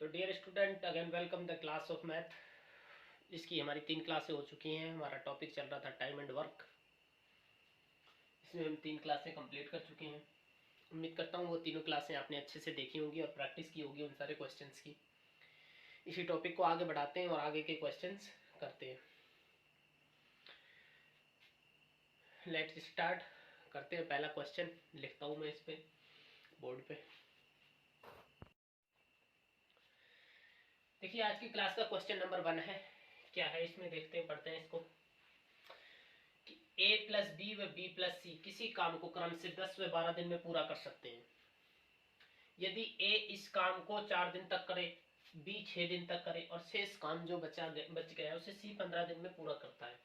तो dear student, again welcome the class of math. इसकी हमारी 3 क्लासें हो चुकी हैं। हमारा टॉपिक चल रहा था टाइम एंड वर्क। इसमें हम 3 क्लासें कंप्लीट कर चुके हैं। उम्मीद करता हूँ वो तीनों क्लासें आपने अच्छे से देखी होंगी और प्रैक्टिस की होगी उन सारे क्वेश्चंस की। इसी टॉपिक को आगे बढ़ाते हैं और आगे के क्वेश्चंस करते हैं। लेट्स स्टार्ट करते हैं। पहला क्वेश्चन लिखता हूँ मैं इस पे बोर्ड पे। देखिए, आज की क्लास का क्वेश्चन नंबर 1 है। क्या है इसमें देखते हैं, पढ़ते हैं इसको। ए प्लस बी व बी प्लस सी किसी काम को क्रम से 10 व 12 दिन में पूरा कर सकते हैं। यदि ए इस काम को 4 दिन तक करे, बी 6 दिन तक करे और शेष काम जो बच गया उसे सी 15 दिन में पूरा करता है,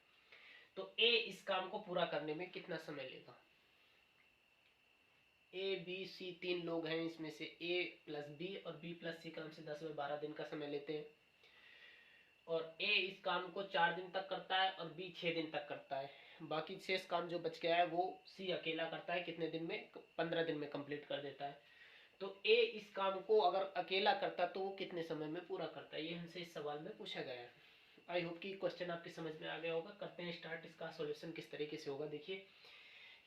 तो ए इस काम को पूरा करने में कितना समय लेगा। ए बी सी 3 लोग हैं, इसमें से ए प्लस बी और बी प्लस सी क्रम से 10 व 12 दिन का समय लेते हैं और ए इस काम को 4 दिन तक करता है और बी 6 दिन तक करता है। बाकी शेष काम जो बच गया है वो सी अकेला करता है। कितने दिन में? 15 दिन में कंप्लीट कर देता है। तो ए इस काम को अगर अकेला करता तो वो कितने समय में पूरा करता है, ये हमसे इस सवाल में पूछा गया है। आई होप कि क्वेश्चन आपके समझ में आ गया होगा। करते हैं स्टार्ट। इसका सॉल्यूशन किस तरीके से होगा। देखिए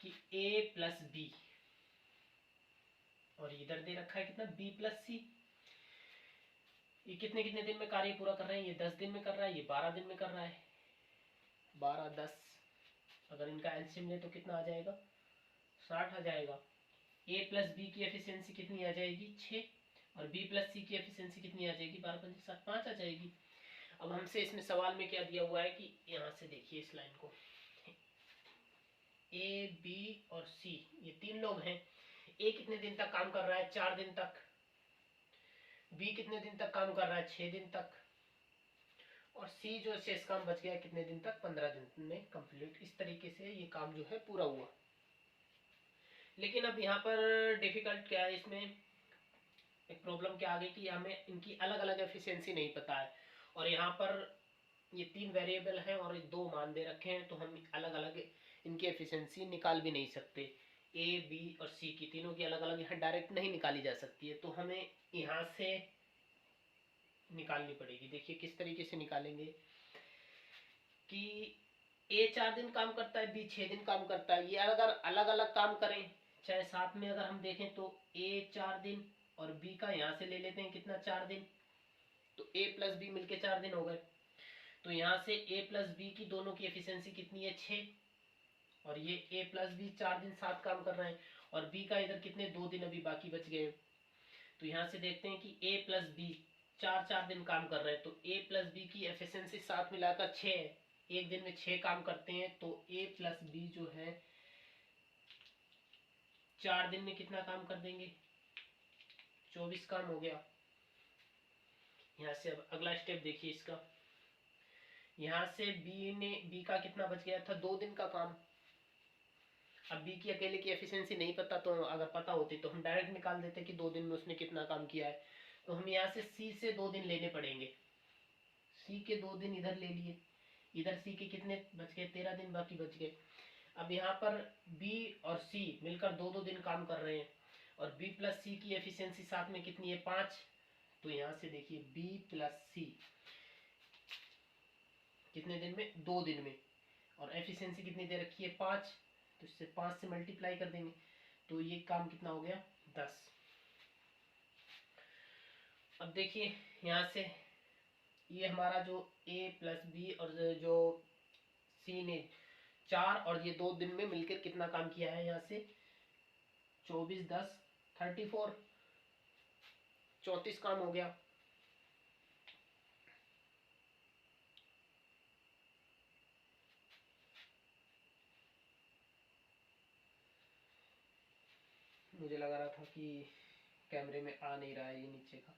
कि ए प्लस बी और इधर दे रखा है कितना, बी प्लस सी। ये कितने कितने दिन में कार्य पूरा कर रहे हैं। ये 10 दिन में कर रहा है, ये 12 दिन में कर रहा है। 12 10, अगर इनका एलसीएम ले तो कितना आ जाएगा, 60 आ जाएगा। ए प्लस बी की एफिशिएंसी कितनी आ जाएगी, 6, और बी प्लस सी की एफिशिएंसी कितनी आ जाएगी, 12 5 7 5 आ जाएगी। अब हमसे इसमें सवाल में क्या दिया हुआ है कि यहाँ से देखिए इस लाइन को, ए बी और सी ये 3 लोग हैं। ए कितने दिन तक काम कर रहा है, 4 दिन तक। बी कितने दिन तक काम कर रहा है, 6 दिन तक। और सी जो शेष काम बच गया कितने दिन तक, 15 दिन में कंप्लीट। इस तरीके से ये काम जो है पूरा हुआ। लेकिन अब यहाँ पर डिफिकल्ट क्या है, इसमें एक प्रॉब्लम क्या आ गई कि हमें इनकी अलग अलग एफिशिएंसी नहीं पता है और यहाँ पर ये 3 वेरिएबल हैं और 2 मान दे रखे हैं, तो हम अलग अलग इनकी एफिशिएंसी निकाल भी नहीं सकते। ए बी और सी की तीनों की अलग अलग यहाँ डायरेक्ट नहीं निकाली जा सकती है, तो हमें यहाँ से निकालनी पड़ेगी। देखिए किस तरीके से निकालेंगे कि ए 4 दिन काम करता है, बी 6 दिन काम करता है। ये अगर अलग अलग काम करें, चाहे साथ में अगर हम देखें, तो ए 4 दिन और बी का यहाँ से ले लेते हैं कितना, 4 दिन। तो ए प्लस बी मिलके 4 दिन हो गए। तो यहाँ से ए प्लस बी की दोनों की एफिशिएंसी कितनी है, 6, और ये ए प्लस बी 4 दिन साथ काम कर रहे हैं और बी का इधर कितने, 2 दिन अभी बाकी बच गए। तो यहाँ से देखते हैं कि ए प्लस बी 4 दिन काम कर रहे हैं, तो ए प्लस बी की एफिशिएंसी साथ मिलाकर 6 है। एक दिन में 6 काम करते हैं, तो ए प्लस बी जो है 4 दिन में कितना काम कर देंगे, 24 काम हो गया। यहाँ से अब अगला स्टेप देखिए इसका। यहाँ से बी का कितना बच गया था, 2 दिन का काम। अब बी की अकेले की एफिशिएंसी नहीं पता, तो अगर पता होती तो हम डायरेक्ट निकाल देते कि 2 दिन में उसने कितना काम किया है। तो हम यहाँ से सी से 2 दिन लेने पड़ेंगे। सी के 2 दिन इधर ले लिए, इधर सी के कितने बच गए, 13 दिन बाकी बच गए। अब यहाँ पर बी और सी मिलकर 2 दिन काम कर रहे हैं और बी प्लस सी की एफिशिएंसी साथ में कितनी है, 5। तो यहाँ से देखिए बी प्लस सी कितने दिन में, 2 दिन में, और एफिशिएंसी कितनी दे रखी है, 5। तो इससे 5 से मल्टीप्लाई कर देंगे, तो ये काम कितना हो गया, 10। अब देखिए यहाँ से ये हमारा जो ए प्लस बी और जो सी ने 4 और ये 2 दिन में मिलकर कितना काम किया है, यहाँ से 24 10 34, 34 काम हो गया। मुझे लग रहा था कि कैमरे में आ नहीं रहा है ये नीचे का।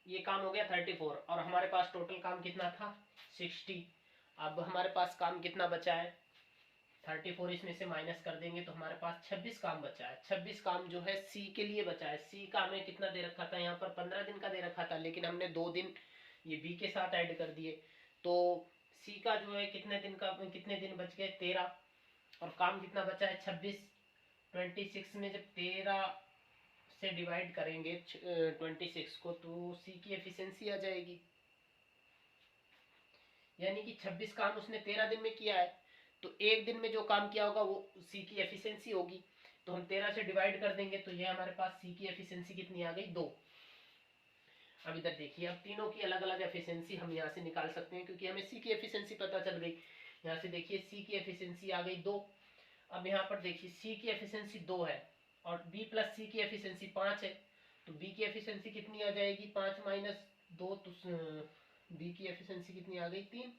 ये काम हो गया 34 और हमारे पास टोटल काम कितना था, 60। अब हमारे पास काम कितना बचा है, 34 इसमें से माइनस कर देंगे तो हमारे पास 26 काम बचा है। 26 काम जो है सी के लिए बचा है। सी का हमें कितना दे रखा था, यहाँ पर 15 दिन का दे रखा था, लेकिन हमने 2 दिन ये बी के साथ ऐड कर दिए, तो सी का जो है कितने दिन बच गए, 13, और काम कितना बचा है, 26। 26 में जब 13 से डिवाइड करेंगे 26 को तो सी की एफिशिएंसी आ जाएगी। यानी कि 26 काम उसने 13 दिन में किया है, तो एक दिन में जो काम किया होगा वो सी की एफिशिएंसी होगी। तो हम 13 से डिवाइड कर देंगे तो ये हमारे पास सी की एफिशिएंसी कितनी आ गई, 2। अब इधर देखिए, अब तीनों की अलग अलग एफिशिएंसी हम यहाँ से निकाल सकते हैं क्योंकि हमें सी की एफिशिएंसी पता चल गई। यहाँ से देखिए सी की एफिशिएंसी आ गई 2। अब यहाँ पर देखिए सी की एफिशिएंसी 2 है और बी प्लस सी की एफिशिएंसी 5 है, तो बी की एफिशिएंसी कितनी आ जाएगी, 5 माइनस 2, तो बी की एफिशिएंसी कितनी आ गई, 3।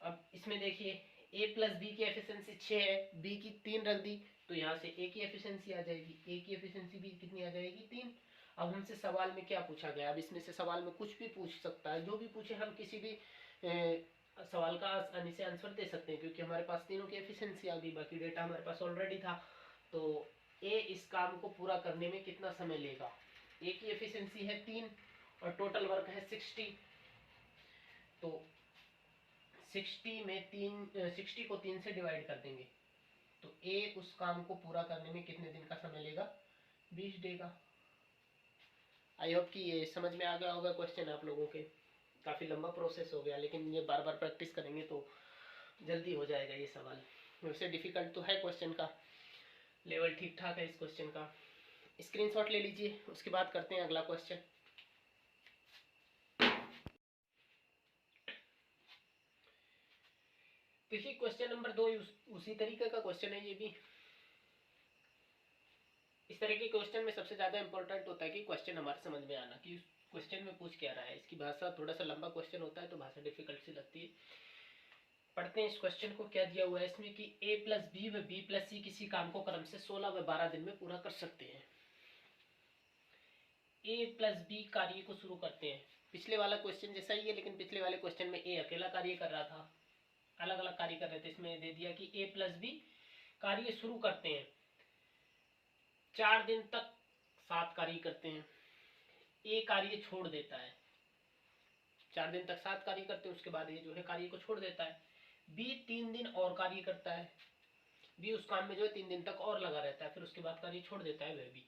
अब इसमें देखिए ए प्लस बी की एफिशिएंसी 6 है, बी की 3 रख दी तो यहाँ से ए की एफिशिएंसी आ जाएगी, ए की एफिशिएंसी भी कितनी आ जाएगी, 3। अब हमसे सवाल में क्या पूछा गया, अब इसमें से सवाल में कुछ भी पूछ सकता है, जो भी पूछे हम किसी भी सवाल का आसानी से आंसर दे सकते हैं क्योंकि हमारे पास तीनों की एफिशिएंसी आ गई, बाकी डेटा हमारे पास ऑलरेडी था। तो ए इस काम को पूरा करने में कितना समय लेगा, ए की एफिशिएंसी है 3 और टोटल वर्क है 60, तो 60 को 3 से डिवाइड कर देंगे तो ए उस काम को पूरा करने में कितने दिन का समय लेगा, 20 देगा। आई होप कि ये समझ में आ गया होगा क्वेश्चन आप लोगों के। काफ़ी लंबा प्रोसेस हो गया लेकिन ये बार बार प्रैक्टिस करेंगे तो जल्दी हो जाएगा ये सवाल। वैसे डिफ़िकल्ट तो है क्वेश्चन का, लेवल ठीक ठाक है इस क्वेश्चन का। स्क्रीनशॉट ले लीजिए, उसके बाद करते हैं अगला क्वेश्चन। देखिए क्वेश्चन नंबर 2 उसी तरीके का क्वेश्चन है ये भी। इस तरह के क्वेश्चन में सबसे ज़्यादा इंपॉर्टेंट होता है कि क्वेश्चन हमारे समझ में आना, कि क्वेश्चन में पूछ क्या रहा है। इसकी भाषा थोड़ा सा लंबा क्वेश्चन होता है तो भाषा डिफिकल्ट सी लगती है। पढ़ते हैं इस क्वेश्चन को, क्या दिया हुआ है इसमें कि a प्लस बी व बी प्लस सी किसी काम को क्रम से 16 व 12 दिन में पूरा कर सकते हैं। a प्लस बी कार्य को शुरू करते हैं। पिछले वाला क्वेश्चन जैसा ही है लेकिन पिछले वाले क्वेश्चन में a अकेला कार्य कर रहा था, अलग अलग कार्य कर रहे थे। इसमें दे दिया कि a प्लस बी कार्य शुरू करते हैं, 4 दिन तक 7 कार्य करते हैं। ए कार्य छोड़ देता है, 4 दिन तक 7 कार्य करते हैं, उसके बाद ये जो है कार्य को छोड़ देता है। बी 3 दिन और कार्य करता है, बी उस काम में जो है 3 दिन तक और लगा रहता है, फिर उसके बाद कार्य छोड़ देता है वह भी।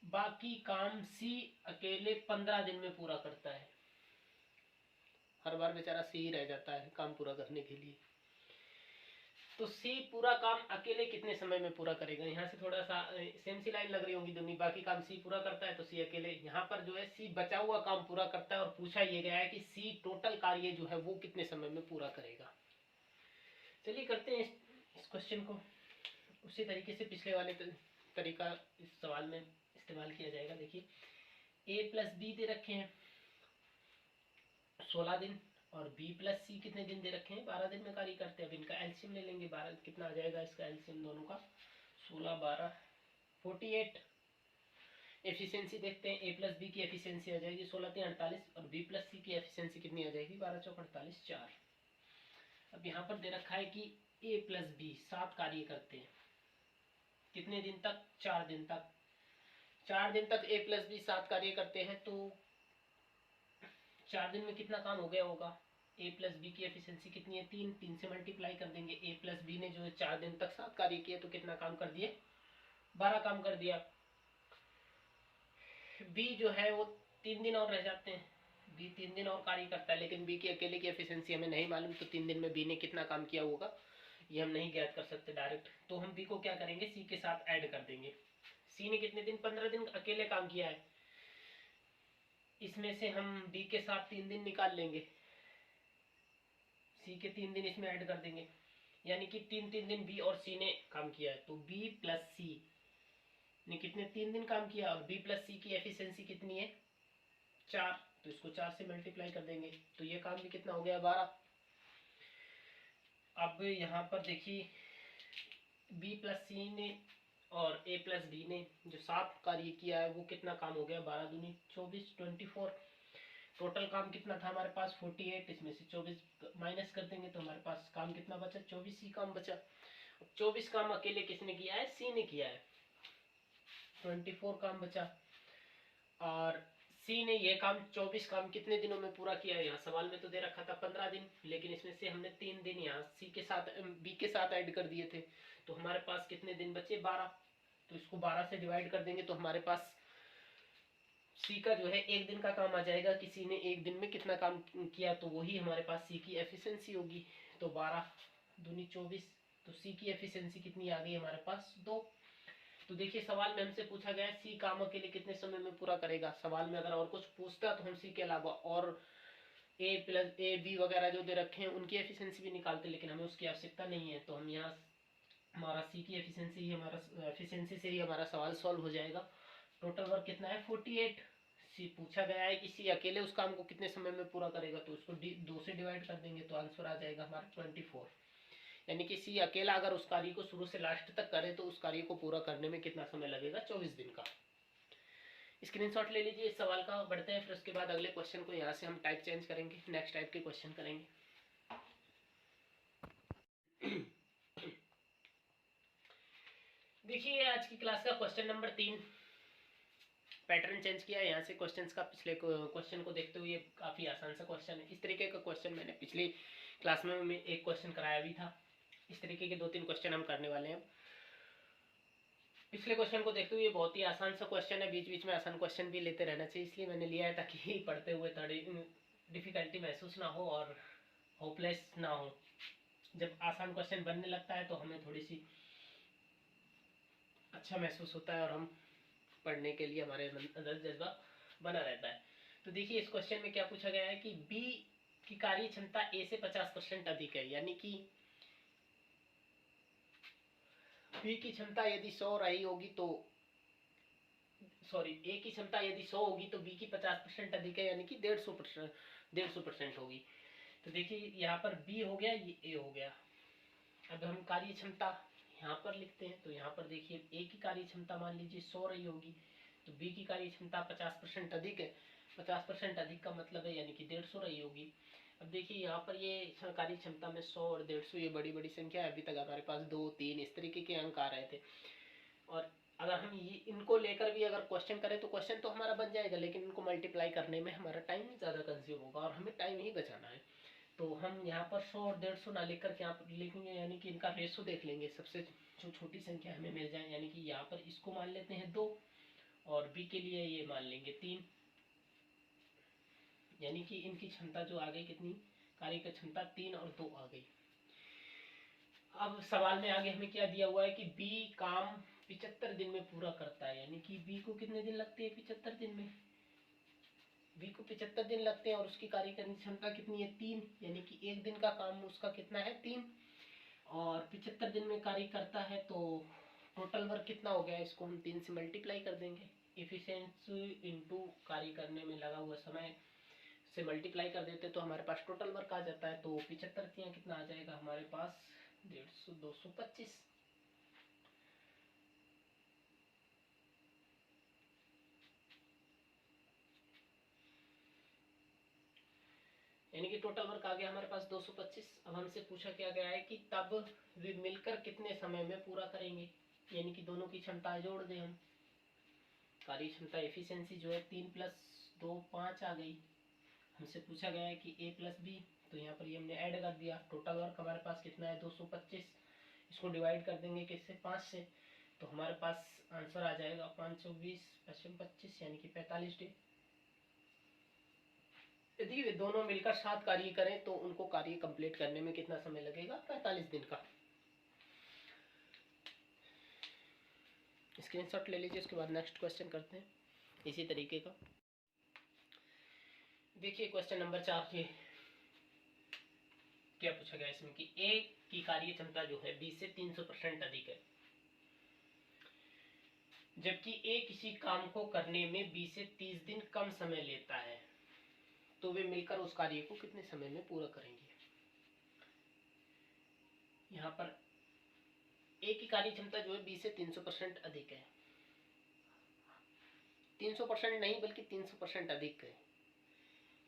बाकी काम सी अकेले 15 दिन में पूरा करता है। हर बार बेचारा सी ही रह जाता है काम पूरा करने के लिए। तो सी पूरा काम अकेले कितने समय में पूरा करेगा, यहाँ से थोड़ा सा सेम सी लाइन लग रही होगी दोनों। बाकी काम सी पूरा करता है तो सी अकेले, यहाँ पर जो है सी बचा हुआ काम पूरा करता है और पूछा ये गया है कि सी टोटल कार्य जो है वो कितने समय में पूरा करेगा। चलिए करते हैं इस क्वेश्चन को। उसी तरीके से पिछले वाले तरीका इस सवाल में इस्तेमाल किया जाएगा। देखिए ए प्लस बी दे रखे हैं 16 दिन और b प्लस सी कितने दिन दे रखे हैं, 12 दिन में कार्य करते हैं। अब इनका एलसीएम ले लेंगे, 12 कितना आ जाएगा इसका एलसीएम दोनों का, 16 12 48। एफिशिएंसी देखते हैं, a प्लस बी की एफिशिएंसी आ जाएगी 16 3 48 और b प्लस सी की एफिशिएंसी कितनी आ जाएगी, 12 4 48 4। अब यहाँ पर दे रखा है कि a प्लस बी 7 कार्य करते हैं, कितने दिन तक, 4 दिन तक। 4 दिन तक a प्लस बी 7 कार्य करते हैं तो 4 दिन में कितना काम हो गया होगा। a प्लस बी की एफिशिएंसी कितनी है, 3 से मल्टीप्लाई कर देंगे। a प्लस बी ने जो है 4 दिन तक 7 कार्य किए तो कितना काम कर दिए, 12 काम कर दिया। b जो है वो 3 दिन और रह जाते हैं, b 3 दिन और कार्य करता है लेकिन b की अकेले की एफिशिएंसी हमें नहीं मालूम, तो 3 दिन में b ने कितना काम किया होगा ये हम नहीं ज्ञात कर सकते डायरेक्ट। तो हम b को क्या करेंगे, c के साथ ऐड कर देंगे। c ने कितने दिन, 15 दिन अकेले काम किया है, इसमें से हम b के साथ 3 दिन निकाल लेंगे, c के 3 दिन इसमें ऐड कर देंगे, यानी कि 3 दिन b और c ने काम किया है। तो b प्लस सी ने कितने, 3 दिन काम किया और b प्लस सी की एफिशिएंसी कितनी है, 4, तो इसको 4 से मल्टीप्लाई कर देंगे तो ये काम भी कितना हो गया, 12। अब यहाँ पर देखिए b प्लस सी ने और a प्लस बी ने जो 7 कार्य किया है वो कितना काम हो गया, 12 दूनी 24 24। टोटल काम कितना था हमारे पास 48, इसमें से 24 माइनस कर देंगे तो हमारे पास काम कितना बचा, 24 ही काम बचा। 24 काम अकेले किसने किया है, सी ने किया है, 24 काम बचा। और सी ने ये काम 24 काम कितने दिनों में पूरा किया है, यहाँ सवाल में तो दे रखा था 15 दिन, लेकिन इसमें से हमने 3 दिन यहाँ सी के साथ बी के साथ ऐड कर दिए थे तो हमारे पास कितने दिन बचे, 12। तो इसको 12 से डिवाइड कर देंगे तो हमारे पास सी का जो है एक दिन का काम आ जाएगा, किसी ने एक दिन में कितना काम किया, तो वही हमारे पास सी की एफिशिएंसी होगी। तो 12 दूनी 24, तो सी की एफिशिएंसी कितनी आ गई हमारे पास 2। तो देखिए सवाल में हमसे पूछा गया है सी काम के लिए कितने समय में पूरा करेगा। सवाल में अगर और कुछ पूछता तो हम सी के अलावा और ए प्लस ए बी वगैरह जो दे रखे हैं उनकी एफिशिएंसी भी निकालते, लेकिन हमें उसकी आवश्यकता नहीं है। तो हम यहाँ हमारा सी की एफिशिएंसी से ही हमारा सवाल सॉल्व हो जाएगा। टोटल वर्क कितना है 48। सी पूछा गया है कि सी अकेले उस काम को कितने समय में पूरा करेगा, तो उसको 2 से डिवाइड कर देंगे तो आंसर आ जाएगा हमारा 24। यानी कि सी अकेला अगर उस कार्य को शुरू से लास्ट तक करे तो उस कार्य को पूरा करने में कितना समय लगेगा 24 दिन का। स्क्रीनशॉट ले लीजिए इस सवाल का। बढ़ते हैं फिर उसके बाद अगले क्वेश्चन को। यहाँ से हम टाइप चेंज करेंगे, नेक्स्ट टाइप के क्वेश्चन करेंगे। देखिए आज की क्लास का क्वेश्चन नंबर 3, पैटर्न चेंज किया यहाँ से क्वेश्चंस का। पिछले क्वेश्चन को देखते हुए काफ़ी आसान सा क्वेश्चन है। इस तरीके का क्वेश्चन मैंने पिछली क्लास में एक क्वेश्चन कराया भी था। इस तरीके के 2-3 क्वेश्चन हम करने वाले हैं। पिछले क्वेश्चन को देखते हुए बहुत ही आसान सा क्वेश्चन है, बीच बीच में आसान क्वेश्चन भी लेते रहना चाहिए, इसलिए मैंने लिया है ताकि पढ़ते हुए थोड़ी डिफिकल्टी महसूस ना हो और होपलेस ना हो। जब आसान क्वेश्चन बनने लगता है तो हमें थोड़ी सी अच्छा महसूस होता है और हम पढ़ने के लिए हमारे अंदर जज्बा बना रहता है। तो देखिए इस क्वेश्चन में क्या पूछा गया है कि बी की कार्य क्षमता ए से 50% अधिक है, यानी कि बी की क्षमता यदि 100 रही होगी तो सॉरी ए की क्षमता यदि 100 होगी तो बी की 50% अधिक है, यानी कि 150% होगी। तो देखिए यहाँ पर बी हो गया, ये ए हो गया। अब हम कार्य क्षमता यहाँ पर लिखते हैं, तो यहाँ पर देखिए ए की कार्य क्षमता मान लीजिए 100 रही होगी, तो बी की कार्य क्षमता 50% अधिक है। 50% अधिक का मतलब है यानी कि 150 रही होगी। अब देखिए यहाँ पर ये कार्य क्षमता में 100 और 150 ये बड़ी बड़ी संख्या है। अभी तक हमारे पास 2, 3 इस तरीके के अंक आ रहे थे, और अगर हम ये इनको लेकर भी अगर क्वेश्चन करें तो क्वेश्चन तो हमारा बन जाएगा, लेकिन इनको मल्टीप्लाई करने में हमारा टाइम ज़्यादा कंज्यूम होगा और हमें टाइम ही बचाना है। तो हम यहाँ पर 100 और 150 ना लिख करके यहाँ पर लिखेंगे, यानी कि इनका रेशो देख लेंगे, सबसे जो छोटी संख्या हमें मिल जाए। यानी कि यहाँ पर इसको मान लेते हैं 2 और बी के लिए ये मान लेंगे 3, यानी कि इनकी क्षमता जो आ गई कितनी, कार्य की क्षमता 3 और 2 आ गई। अब सवाल में आगे हमें क्या दिया हुआ है कि बी काम 75 दिन में पूरा करता है, यानी कि बी को कितने दिन लगते हैं 75 दिन में। बी को 75 दिन लगते हैं और उसकी कार्य करने की क्षमता कितनी है 3, यानी कि एक दिन का काम उसका कितना है 3 और 75 दिन में कार्य करता है। तो टोटल वर्क कितना हो गया, इसको हम 3 से मल्टीप्लाई कर देंगे। इफिशिएंसी इनटू कार्य करने में लगा हुआ समय से मल्टीप्लाई कर देते तो हमारे पास टोटल वर्क आ जाता है। तो 75 कितना आ जाएगा हमारे पास 150 225। यानी कि टोटल वर्क आ गया हमारे पास 225। अब हमसे पूछा क्या गया है कि तब वे मिलकर कितने समय में पूरा करेंगे, यानी कि दोनों की क्षमता जोड़ दें हम। कार्य क्षमता एफिशिएंसी जो है 3 + 2 5 आ गई। हमसे पूछा गया है कि ए प्लस बी, तो यहाँ पर ये हमने ऐड कर दिया। टोटल वर्क हमारे पास कितना है 225। इसको डिवाइड कर देंगे किससे 5 से, तो हमारे पास आंसर आ जाएगा 5 × 20 + 25 यानी कि 45 डे। यदि वे दोनों मिलकर 7 कार्य करें तो उनको कार्य कंप्लीट करने में कितना समय लगेगा 45 दिन का। स्क्रीनशॉट ले लीजिए, उसके बाद नेक्स्ट क्वेश्चन करते हैं इसी तरीके का। देखिए क्वेश्चन नंबर 4 के क्या पूछा गया इसमें कि ए की कार्य क्षमता जो है बी से 300% अधिक है, जबकि ए किसी काम को करने में बी से 30 दिन कम समय लेता है, तो वे मिलकर उस कार्य को कितने समय में पूरा करेंगे। यहाँ पर ए की कार्य क्षमता जो है बी से 300% अधिक है, 300% नहीं बल्कि 300% अधिक है।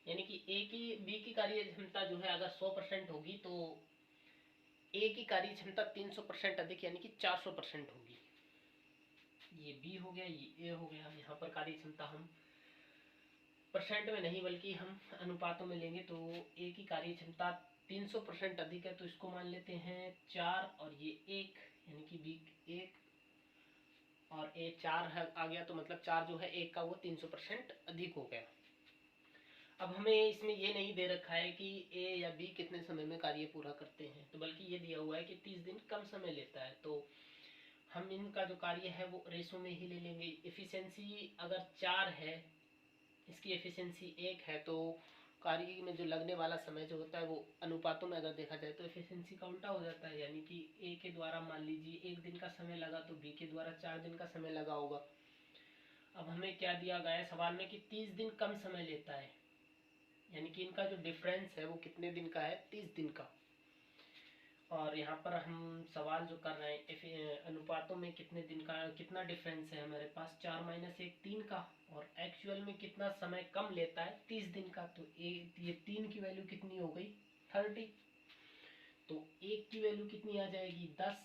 यानी कि ए की बी की कार्य क्षमता जो है अगर 100% होगी तो ए की कार्य क्षमता 300% अधिक यानी कि 400% होगी। ये बी हो गया, ये ए हो गया। यहाँ पर कार्य क्षमता हम परसेंट में नहीं बल्कि हम अनुपातों में लेंगे, तो ए की कार्य क्षमता 300% अधिक है, तो इसको मान लेते हैं 4 और ये 1, यानी कि बी 1 और ए 4 आ गया, तो मतलब 4 जो है 1 का वो 300% अधिक हो गया। अब हमें इसमें ये नहीं दे रखा है कि ए या बी कितने समय में कार्य पूरा करते हैं, तो बल्कि ये दिया हुआ है कि 30 दिन कम समय लेता है। तो हम इनका जो कार्य है वो रेशो में ही ले लेंगे। एफिशिएंसी अगर 4 है, इसकी एफिशिएंसी 1 है, तो कार्य में जो लगने वाला समय जो होता है वो अनुपातों में अगर देखा जाए तो एफिशिएंसी का उल्टा हो जाता है, यानी कि ए के द्वारा मान लीजिए 1 दिन का समय लगा तो बी के द्वारा 4 दिन का समय लगा होगा। अब हमें क्या दिया गया है सवाल में कि 30 दिन कम समय लेता है, यानी कि इनका जो डिफरेंस है वो कितने दिन का है, 30 दिन का। और यहाँ पर हम सवाल जो कर रहे हैं अनुपातों में कितने दिन का, कितना डिफरेंस है हमारे पास, 4 - 1 3 का, और एक्चुअल में कितना समय कम लेता है 30 दिन का। तो ये 3 की वैल्यू कितनी हो गई, 30। तो 1 की वैल्यू कितनी आ जाएगी, 10।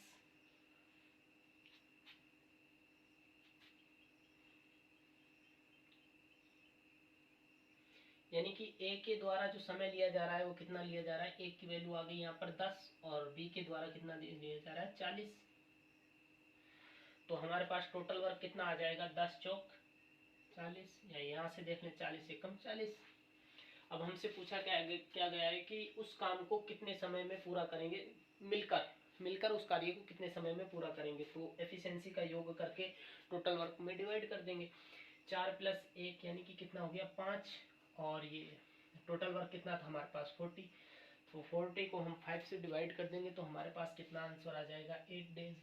यानी कि ए के द्वारा जो समय लिया जा रहा है वो कितना लिया जा रहा है, 1 की वैल्यू आ गई यहाँ पर 10, और बी के द्वारा कितना लिया जा रहा है, 40। तो हमारे पास टोटल वर्क कितना आ जाएगा, 10 चौक 40, या यहाँ से देख लें 40 से कम 40। अब हमसे पूछा क्या गया है कि उस काम को कितने समय में पूरा करेंगे, मिलकर उस कार्य को कितने समय में पूरा करेंगे। तो एफिशिएंसी का योग करके टोटल वर्क में डिवाइड कर देंगे। 4 + 1 यानी कि कितना हो गया, 5, और ये टोटल वर्क कितना था हमारे पास, 40। तो 40 को हम 5 से डिवाइड कर देंगे तो हमारे पास कितना आंसर आ जाएगा, 8 डेज।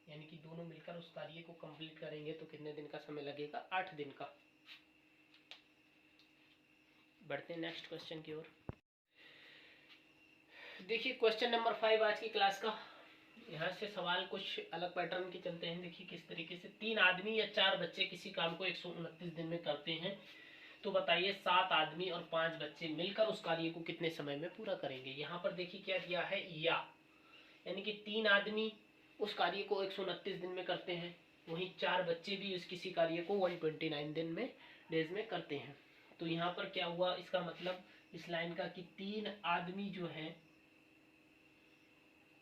यानी कि दोनों मिलकर उस कार्य को कंप्लीट करेंगे तो कितने दिन का समय लगेगा, 8 दिन का। बढ़ते हैं नेक्स्ट क्वेश्चन की ओर। देखिए क्वेश्चन नंबर 5 आज की क्लास का। यहाँ से सवाल कुछ अलग पैटर्न के चलते हैं। देखिए किस तरीके से, 3 आदमी या 4 बच्चे किसी काम को 129 दिन में करते हैं, तो बताइए 7 आदमी और 5 बच्चे मिलकर उस कार्य को कितने समय में पूरा करेंगे। यहाँ पर देखिए क्या दिया है, यानी कि 3 आदमी उस कार्य को 129 दिन में करते हैं, वहीं 4 बच्चे भी उस किसी कार्य को 129 दिन में डेज में करते हैं। तो यहाँ पर क्या हुआ, इसका मतलब इस लाइन का कि 3 आदमी जो हैं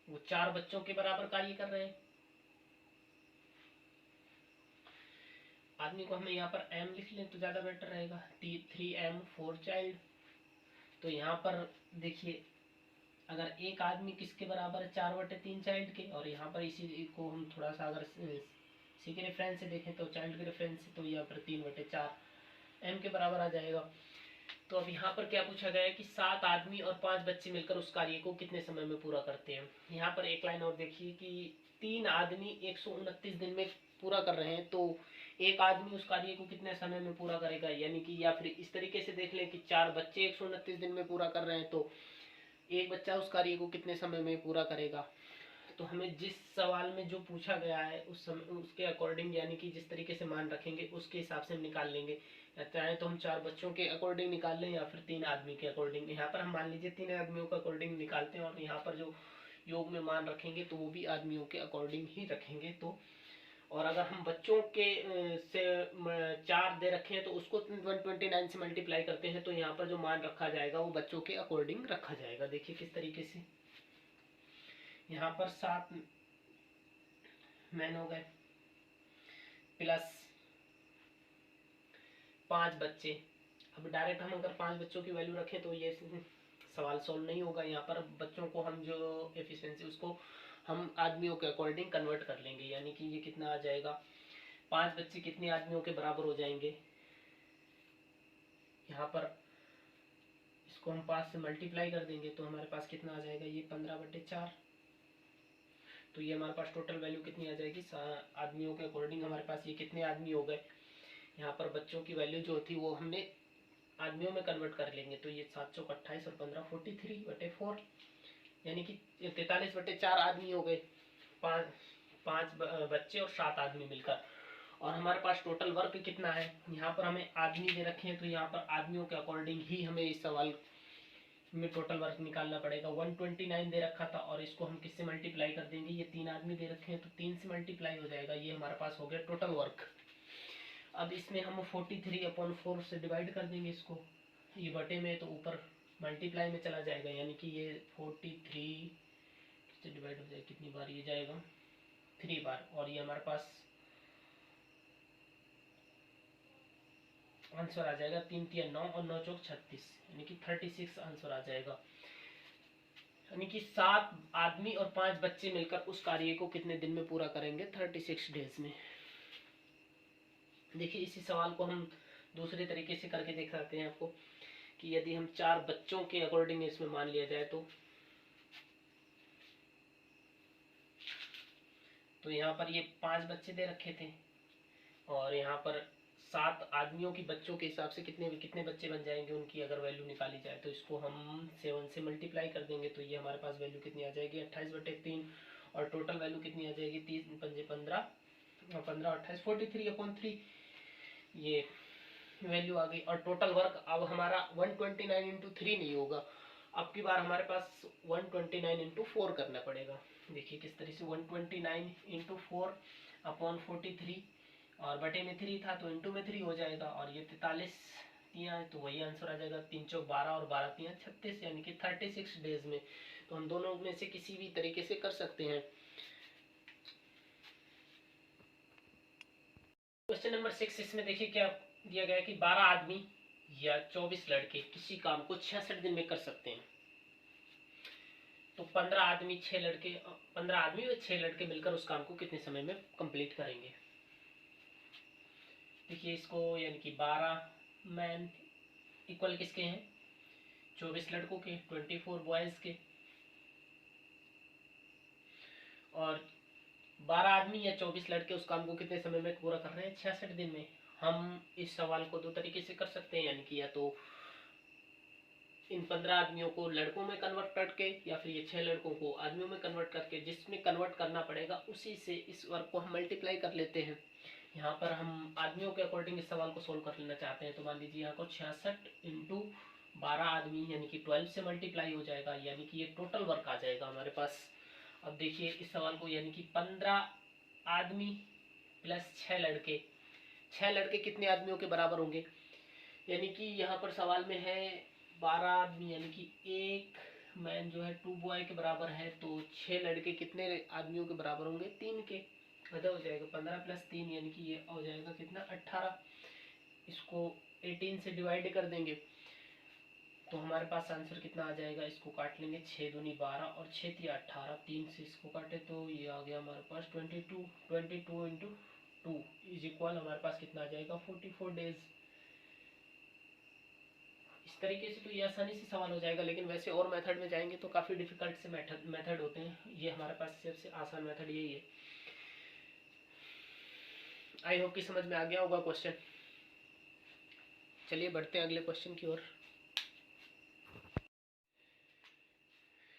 वो 4 बच्चों के बराबर कार्य कर रहे हैं। आदमी को हमें यहाँ पर m लिख लें तो ज्यादा बेटर रहेगा, 3m 4 चाइल्ड। तो यहाँ पर देखिए अगर एक आदमी किसके बराबर है, 4/3 चाइल्ड के, और यहाँ पर इसी को हम थोड़ा सा अगर सी के रेफरेंस से देखें तो चाइल्ड के रेफरेंस से, तो यहाँ पर 3/4 m के बराबर आ जाएगा। तो अब यहाँ पर क्या पूछा गया है कि 7 आदमी और 5 बच्चे मिलकर उस कार्य को कितने समय में पूरा करते हैं। यहाँ पर एक लाइन और देखिए कि 3 आदमी 129 दिन में पूरा कर रहे हैं, तो एक आदमी उस कार्य को कितने समय में पूरा करेगा, यानी कि या फिर इस तरीके से देख लें कि 4 बच्चे 129 दिन में पूरा कर रहे हैं, तो एक बच्चा उस कार्य को कितने समय में पूरा करेगा। तो हमें जिस सवाल में जो पूछा गया है उस समय उसके अकॉर्डिंग, यानी कि जिस तरीके से मान रखेंगे उसके हिसाब से हम निकाल लेंगे। चाहे तो हम 4 बच्चों के अकॉर्डिंग निकाल लें या फिर 3 आदमी के अकॉर्डिंग। यहाँ पर हम मान लीजिए 3 आदमियों के अकॉर्डिंग निकालते हैं, और यहाँ पर जो योग में मान रखेंगे तो वो भी आदमियों के अकॉर्डिंग ही रखेंगे। तो और अगर हम बच्चों के से 4 दे रखे हैं तो उसको 129 से मल्टीप्लाई करते हैं, तो यहाँ पर जो मान रखा जाएगा वो बच्चों के अकॉर्डिंग रखा जाएगा। देखिए किस तरीके से, यहाँ पर 7 मैन हो गए प्लस 5 बच्चे। अब डायरेक्ट हम अगर 5 बच्चों की वैल्यू रखें तो ये सवाल सॉल्व नहीं होगा। यहाँ पर बच्चों को हम जो एफिशिएंसी उसको हम आदमियों के अकॉर्डिंग कन्वर्ट कर लेंगे, यानी कि ये कितना आ जाएगा, 5 बच्चे कितने आदमियों के बराबर हो जाएंगे। यहाँ पर इसको हम 5 से मल्टीप्लाई कर देंगे तो हमारे पास कितना आ जाएगा, ये 15/4। तो ये हमारे पास टोटल वैल्यू कितनी आ जाएगी, आदमियों के अकॉर्डिंग हमारे पास ये कितने आदमी हो गए। यहाँ पर बच्चों की वैल्यू जो थी वो हमने आदमियों में कन्वर्ट कर लेंगे, तो ये 7 चौक 28 और 15 43/4, यानी कि 43/4 आदमी हो गए, 5 बच्चे और 7 आदमी मिलकर। और हमारे पास टोटल वर्क कितना है, यहाँ पर हमें आदमी दे रखे हैं, तो यहाँ पर आदमियों के अकॉर्डिंग ही हमें इस सवाल में टोटल वर्क निकालना पड़ेगा। 129 दे रखा था और इसको हम किससे मल्टीप्लाई कर देंगे, ये 3 आदमी दे रखे हैं तो 3 से मल्टीप्लाई हो जाएगा, ये हमारे पास हो गया टोटल वर्क। अब इसमें हम 43/4 से डिवाइड कर देंगे इसको, ये बटे में तो ऊपर मल्टीप्लाई में चला जाएगा, यानी कि ये 43 से डिवाइड हो जाएगा, कितनी बार ये जाएगा, 3 बार, और ये हमारे पास आंसर आ जाएगा 3 3 9 और 9 चौक 36, यानी कि 36 आंसर आ जाएगा। यानी कि 7 आदमी और 5 बच्चे मिलकर उस कार्य को कितने दिन में पूरा करेंगे? 36 डेज में। देखिए इसी सवाल को हम दूसरे तरीके से करके देख सकते हैं आपको, कि यदि हम 4 बच्चों के अकॉर्डिंग इसमें मान लिया जाए तो यहाँ पर ये 5 बच्चे दे रखे थे और यहाँ पर 7 आदमियों की बच्चों के हिसाब से कितने कितने बच्चे बन जाएंगे उनकी अगर वैल्यू निकाली जाए, तो इसको हम 7 से मल्टीप्लाई कर देंगे तो ये हमारे पास वैल्यू कितनी आ जाएगी? 28/3, और टोटल वैल्यू कितनी आ जाएगी? 3 पंजे 15 और 15 28 43/3 ये वैल्यू आ गई। और टोटल वर्क अब हमारा 129 इंटू 3 नहीं होगा, अब की बार हमारे पास 129 इंटू 4 करना पड़ेगा। देखिए किस तरह से 129 इंटू 4 अपॉन 43, और बटे में 3 था तो इंटू में 3 हो जाएगा, और ये 43 तियाँ है तो वही आंसर आ जाएगा 3 चौक 12 और 12 तियाँ 36, यानी कि 36 डेज में। तो हम दोनों में से किसी भी तरीके से कर सकते हैं। क्वेश्चन नंबर 6, इसमें देखिए क्या दिया गया है कि 12 आदमी या 24 लड़के किसी काम को 66 दिन में कर सकते हैं। तो 15 आदमी 6 लड़के 15 आदमी व 6 लड़के मिलकर उस काम को कितने समय में कंप्लीट करेंगे? देखिए इसको, यानी कि 12 मैन इक्वल किसके हैं? 24 लड़कों के, 24 बॉयज के। और 12 आदमी या 24 लड़के उस काम को कितने समय में पूरा कर रहे हैं? 66 दिन में। हम इस सवाल को दो तरीके से कर सकते हैं, यानी कि या तो इन 15 आदमियों को लड़कों में कन्वर्ट करके, या फिर ये 6 लड़कों को आदमियों में कन्वर्ट करके, जिसमें कन्वर्ट करना पड़ेगा उसी से इस वर्क को हम मल्टीप्लाई कर लेते हैं। यहाँ पर हम आदमियों के अकॉर्डिंग इस सवाल को सोल्व कर लेना चाहते हैं, तो मान लीजिए यहाँ को 66 इंटू 12 आदमी यानी कि 12 से मल्टीप्लाई हो जाएगा, यानी कि ये टोटल वर्क आ जाएगा हमारे पास। अब देखिए इस सवाल को, यानी कि 15 आदमी प्लस 6 लड़के, 6 लड़के कितने आदमियों के बराबर होंगे? यानी कि यहाँ पर सवाल में है 12 आदमी, यानी कि एक मैन जो है 2 बॉय के बराबर है, तो 6 लड़के कितने आदमियों के बराबर होंगे? 3 के। आधा हो जाएगा 15 प्लस 3, यानी कि ये हो जाएगा कितना? 18। इसको 18 से डिवाइड कर देंगे तो हमारे पास आंसर कितना आ जाएगा? इसको काट लेंगे, 6 दूनी 12 और 6 तिया 18, 3 से इसको काटे तो ये आ गया हमारे पास 22। 22 इंटू 2 इज इक्वल हमारे पास कितना आ जाएगा? 44 डेज। इस तरीके से तो ये आसानी से सवाल हो जाएगा, लेकिन वैसे और मेथड में जाएंगे तो काफ़ी डिफिकल्ट से मेथड होते हैं। ये हमारे पास सबसे आसान मेथड यही है। आई होप कि समझ में आ गया होगा क्वेश्चन। चलिए बढ़ते हैं अगले क्वेश्चन की ओर।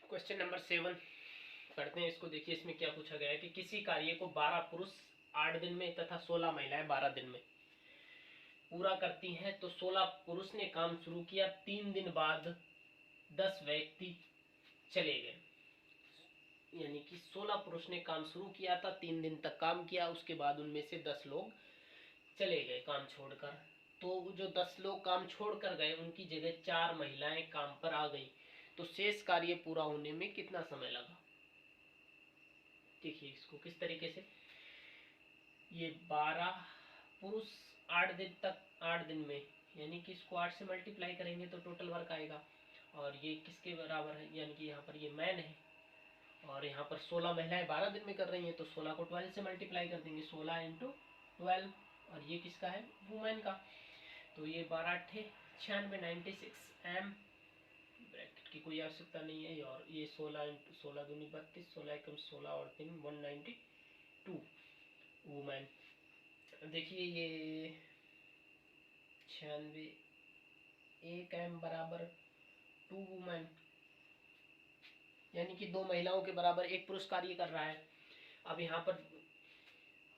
क्वेश्चन नंबर 7 पढ़ते हैं इसको। देखिए इसमें क्या पूछा गया है कि किसी कार्य को 12 पुरुष 8 दिन में तथा 16 महिलाएं 12 दिन में पूरा करती हैं, तो 16 पुरुष ने काम शुरू किया, 3 दिन बाद 10 व्यक्ति चले गए। यानी कि 16 पुरुष ने काम शुरू किया था, 3 दिन तक काम किया, उसके बाद उनमें से 10 लोग चले गए काम छोड़कर। तो जो 10 लोग काम छोड़कर गए उनकी जगह 4 महिलाएं काम पर आ गई, तो शेष कार्य पूरा होने में कितना समय लगा? देखिए इसको किस तरीके से, ये 12 पुरुष 8 दिन तक, 8 दिन में, यानी कि इसको 8 से मल्टीप्लाई करेंगे तो टोटल वर्क आएगा। और ये किसके बराबर है? यानी कि यहाँ पर ये मैन है, और यहाँ पर 16 महिलाएं 12 दिन में कर रही हैं, तो 16 को 12 से मल्टीप्लाई कर देंगे, 16 इंटू 12। और ये किसका है? वुमेन का। तो ये 12 8 96 96 एम, ब्रैकेट की कोई आवश्यकता नहीं है। और ये 16 इंटू 16 दूनी 32, 16 एकम 16 और 3 192 वुमेन। देखिए ये 96 एक एम बराबर 2 वुमेन, यानी कि 2 महिलाओं के बराबर एक पुरुष कार्य कर रहा है। अब यहाँ पर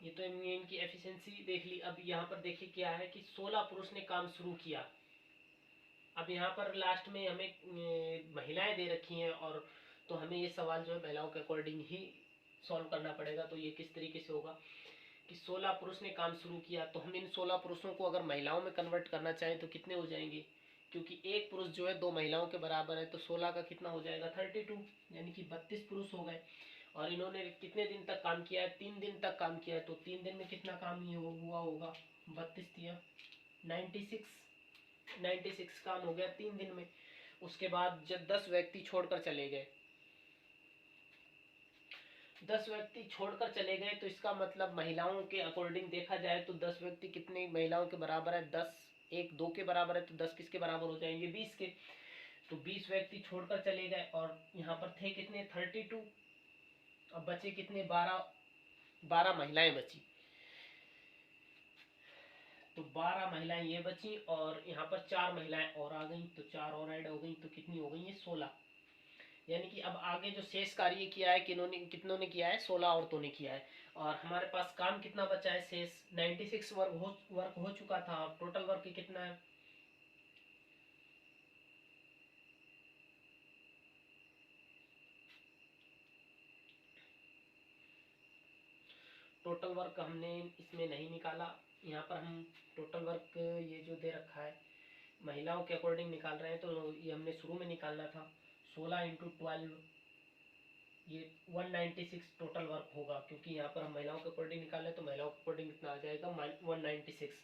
ये तो इनकी एफिशिएंसी देख ली। अब यहाँ पर देखिए क्या है कि 16 पुरुष ने काम शुरू किया। अब यहाँ पर लास्ट में हमें महिलाएं दे रखी हैं, और तो हमें ये सवाल जो है महिलाओं के अकॉर्डिंग ही सॉल्व करना पड़ेगा। तो ये किस तरीके से होगा कि 16 पुरुष ने काम शुरू किया, तो हम इन 16 पुरुषों को अगर महिलाओं में कन्वर्ट करना चाहें तो कितने हो जाएंगे? क्योंकि एक पुरुष जो है 2 महिलाओं के बराबर है, तो 16 का कितना हो जाएगा? 32, यानी कि 32 पुरुष हो गए। और इन्होंने कितने दिन तक काम किया है? 3 दिन तक काम किया है, तो 3 दिन में कितना काम ये हुआ होगा? 32 तिया 96 काम हो गया 3 दिन में। उसके बाद जब 10 व्यक्ति छोड़कर चले गए, 10 व्यक्ति छोड़कर चले गए, तो इसका मतलब महिलाओं के अकॉर्डिंग देखा जाए तो 10 व्यक्ति कितने महिलाओं के बराबर है? 10, 1 2 के बराबर है, तो 10 किसके बराबर हो जाएंगे? 20 के। तो 20 व्यक्ति छोड़कर चले गए और यहाँ पर थे कितने? 32। अब बचे कितने? 12 महिलाएं बची। तो 12 महिलाएं ये बची और यहाँ पर 4 महिलाएं और आ गई, तो 4 और ऐड हो गई, तो कितनी हो गई? ये 16। यानी कि अब आगे जो शेष कार्य किया है कितनों ने किया है? 16 औरतों ने किया है। और हमारे पास काम कितना बचा है शेष? 96 वर्क हो चुका था। टोटल वर्क कितना है? टोटल वर्क हमने इसमें नहीं निकाला। यहाँ पर हम टोटल वर्क ये जो दे रखा है महिलाओं के अकॉर्डिंग निकाल रहे हैं, तो ये हमने शुरू में निकालना था। 16 × 12 ये 196 टोटल वर्क होगा, क्योंकि यहाँ पर हम महिलाओं के अकॉर्डिंग निकाले तो महिलाओं के अकॉर्डिंग कितना आ जाएगा? 196।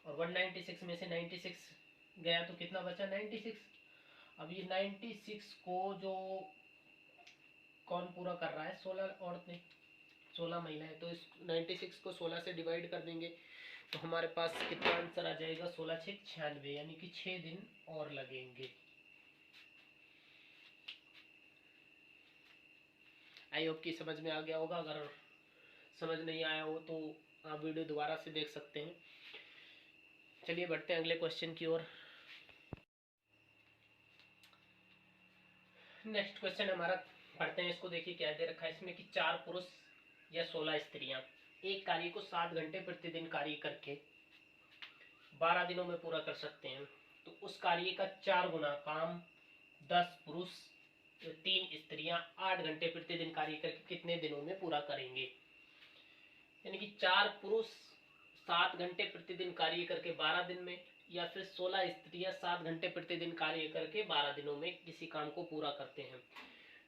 और 196 में से 96 गया तो कितना बचा? 96। अब ये 96 को जो कौन पूरा कर रहा है? 16 औरतें, 16 महिलाएं। तो इस 96 को 16 से डिवाइड कर देंगे तो हमारे पास कितना आंसर आ जाएगा? 16 × 6 = 96, यानी कि 6 दिन और लगेंगे। आई होप कि समझ में आ गया होगा। अगर समझ नहीं आया हो तो आप वीडियो दोबारा से देख सकते हैं। चलिए बढ़ते हैं अगले क्वेश्चन की ओर। नेक्स्ट क्वेश्चन हमारा पढ़ते हैं। इसको देखिए क्या दे रखा है इसमें कि 4 पुरुष या 16 स्त्रियां एक कार्य को 7 घंटे प्रतिदिन कार्य करके 12 दिनों में पूरा कर सकते हैं, तो उस कार्य का 4 गुना काम 10 पुरुष 3 स्त्रियां 8 घंटे प्रतिदिन कार्य करके कितने दिनों में पूरा करेंगे? यानी कि 4 पुरुष 7 घंटे प्रतिदिन कार्य करके 12 दिन में, या फिर 16 स्त्रियां 7 घंटे प्रतिदिन कार्य करके 12 दिनों में किसी काम को पूरा करते हैं।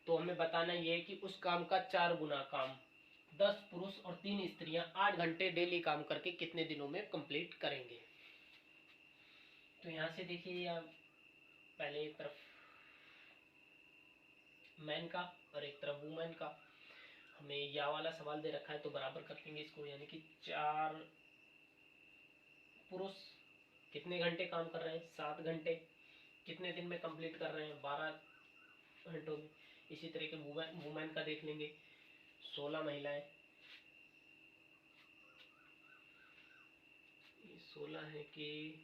तो हमें बताना यह है कि उस काम का 4 गुना काम 10 पुरुष और 3 स्त्रियां 8 घंटे डेली काम करके कितने दिनों में कंप्लीट करेंगे। तो यहाँ से देखिए, पहले एक तरफ मैन का और एक तरफ वुमेन का हमें या वाला सवाल दे रखा है, तो बराबर कर लेंगे इसको। यानी कि 4 पुरुष कितने घंटे काम कर रहे हैं? 7 घंटे। कितने दिन में कंप्लीट कर रहे हैं? 12 घंटों में। इसी तरह के वुमेन का देख लेंगे, 16 महिलाएं, 16 है कि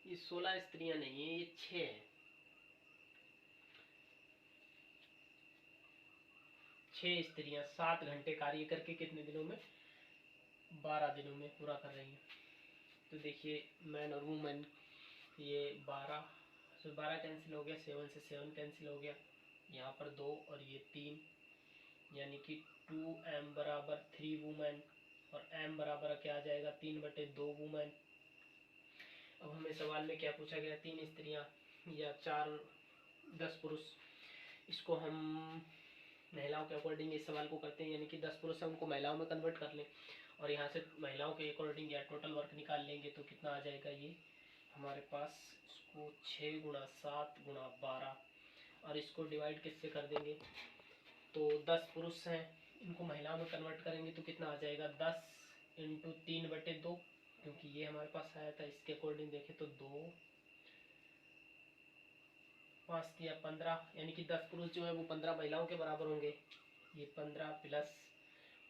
ये 16 स्त्रियां नहीं है, ये 6 है। 6 स्त्रियां 7 घंटे कार्य करके कितने दिनों में? 12 दिनों में पूरा कर रही हैं। तो देखिए मैन और वुमेन, ये 12 से 12 कैंसिल हो गया, 7 से 7 कैंसिल हो गया, यहाँ पर 2 और ये 3, यानी कि 2m बराबर 3 वुमेन और m बराबर क्या आ जाएगा? 3/2 वुमेन। अब हमें सवाल में क्या पूछा गया? 3 स्त्रियां या 10 पुरुष। इसको हम महिलाओं के अकॉर्डिंग इस सवाल को करते हैं, यानी कि 10 पुरुष है उनको महिलाओं में कन्वर्ट कर लें और यहाँ से महिलाओं के अकॉर्डिंग या टोटल वर्क निकाल लेंगे, तो कितना आ जाएगा? ये हमारे पास इसको 6 × 7 × 12 और इसको डिवाइड किससे कर देंगे? तो 10 पुरुष हैं, इनको महिलाओं में कन्वर्ट करेंगे तो कितना आ जाएगा? 10 × 3/2, क्योंकि ये हमारे पास आया था। इसके अकॉर्डिंग देखें तो 2 5 या 15, यानी कि 10 पुरुष जो है वो 15 महिलाओं के बराबर होंगे। ये 15 प्लस